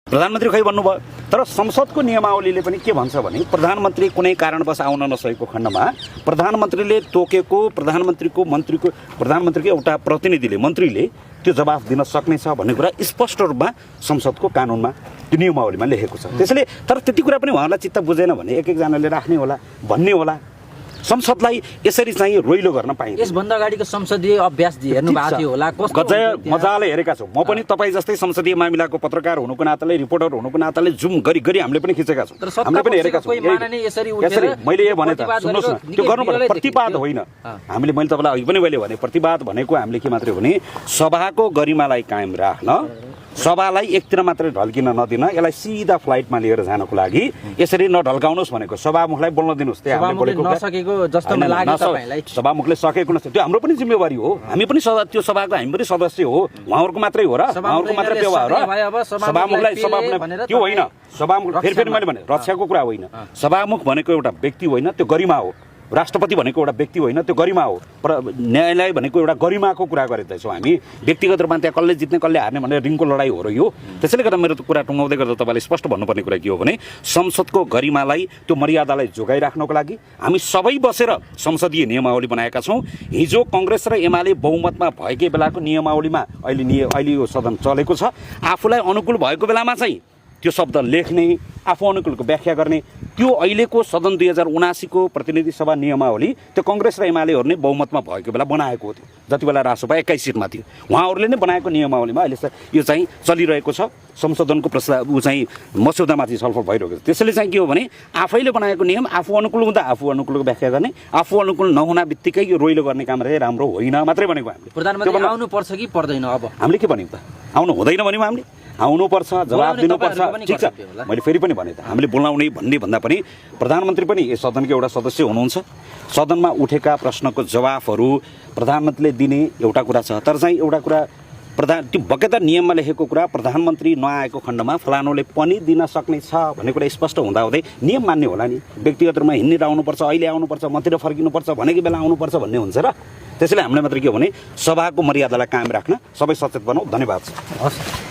प्रधानमन्त्री खै भन्नुभयो। तर संसदको नियमावलीले पनि के भन्छ भने प्रधानमन्त्री कुनै कारणवश आउन नसकेको खण्डमा प्रधानमन्त्रीले तोकेको प्रधानमन्त्रीको एउटा प्रतिनिधिले मन्त्रीले त्यो जवाफ दिन सक्नेछ भन्ने कुरा स्पष्ट रूपमा संसदको कानुनमा त्यो नियमावलीमा लेखेको छ। त्यसैले तर त्यति कुरा पनि उहाँलाई चित्त बुझेन भने एक एकजनाले राख्ने होला भन्ने होला। संसदलाई यसरी चाहिँ रोइलो गर्न पाइन्छ। यसभन्दा अगाडिको संसदीय अभ्यास हेर्नु भएको थियो होला, कस्तो मजाले हेरेका छौँ। म पनि तपाईँ जस्तै संसदीय मामिलाको पत्रकार हुनुको नाताले रिपोर्टर हुनुको नाताले जुम गरी हामीले पनि खिचेका छौँ, हामीले पनि हेरेका छौँ। मैले यो भने त सुन्नुहोस् न, त्यो गर्नुपर्छ। प्रतिवाद होइन, मैले तपाईँलाई अघि पनि भने प्रतिवाद भनेको हामीले के मात्रै हो भने सभाको गरिमालाई कायम राख्न, सभालाई एकतिर मात्रै ढल्किन नदिन, यसलाई सिधा फ्लाइटमा लिएर जानको लागि यसरी नढल्काउनुहोस् भनेको। सभामुखलाई बोल्न दिनुहोस्। सभामुखले सकेको नसके त्यो हाम्रो पनि जिम्मेवारी हो। हामी पनि त्यो सभाको हामी पनि सदस्य हो। उहाँहरूको मात्रै हो र उहाँहरूको मात्रै व्यवहार हो। सभामुखलाई त्यो होइन। सभामुख फेरि मैले भने रक्षाको कुरा होइन। सभामुख भनेको एउटा व्यक्ति होइन, त्यो गरिमा हो। राष्ट्रपति भनेको एउटा व्यक्ति होइन, त्यो गरिमा हो। न्यायालय भनेको एउटा गरिमाको कुरा गरिरहेछौँ हामी। व्यक्तिगत रूपमा त्यहाँ कसले जित्ने कसले हार्ने भनेर रिङको लडाइँ हो र यो। त्यसैले गर्दा मेरो कुरा टुङ्गाउँदै गर्दा तपाईँले स्पष्ट भन्नुपर्ने कुरा के हो भने संसदको गरिमालाई त्यो मर्यादालाई जोगाइराख्नको लागि हामी सबै बसेर संसदीय नियमावली बनाएका छौँ। हिजो कङ्ग्रेस र एमाले बहुमतमा भएकै बेलाको नियमावलीमा अहिले यो सदन चलेको छ। आफूलाई अनुकूल भएको बेलामा चाहिँ त्यो शब्द लेख्ने, आफू अनुकूलको व्याख्या गर्ने, त्यो अहिलेको सदन 2079 को प्रतिनिधि सभा नियमावली त्यो कङ्ग्रेस र एमालेहरूले बहुमतमा भएको बेला बनाएको थियो। जति बेला रासोपा 21 सिटमा थियो, उहाँहरूले नै बनाएको नियमावलीमा अहिले यो चाहिँ चलिरहेको छ। संशोधनको प्रस्ताव चाहिँ मस्यौदामाथि छलफल भइरहेको छ। त्यसैले चाहिँ के हो भने आफैले बनाएको नियम आफू अनुकूल हुँदा आफू अनुकूलको व्याख्या गर्ने, आफू अनुकूल नहुना बित्तिकै यो रोइलो गर्ने काम चाहिँ राम्रो होइन मात्रै भनेको हामीले। प्रधानमन्त्री आउनुपर्छ कि पर्दैन? अब हामीले के भन्यौँ त? आउनु हुँदैन भन्यौँ हामीले। आउनुपर्छ, जवाब दिनुपर्छ। ठिक छ, मैले फेरि पनि भने त हामीले बोलाउने भन्ने भन्दा पनि प्रधानमन्त्री पनि यस सदनको एउटा सदस्य हुनुहुन्छ। सदनमा उठेका प्रश्नको जवाफहरू प्रधानमन्त्रीले दिने एउटा कुरा छ। तर चाहिँ एउटा कुरा त्यो बकायदा नियममा लेखेको कुरा प्रधानमन्त्री नआएको खण्डमा फलानुले पनि दिन सक्ने छ भन्ने कुरा स्पष्ट हुँदाहुँदै नियम मान्ने होला नि। व्यक्तिगत रूपमा हिँडेर आउनुपर्छ, अहिले आउनुपर्छ, मतिर फर्किनुपर्छ भनेको बेला आउनुपर्छ भन्ने हुन्छ र। त्यसैले हामीले मात्रै के हो भने सभाको मर्यादालाई कायम राख्न सबै सचेत बनाऊ। धन्यवाद। हस्।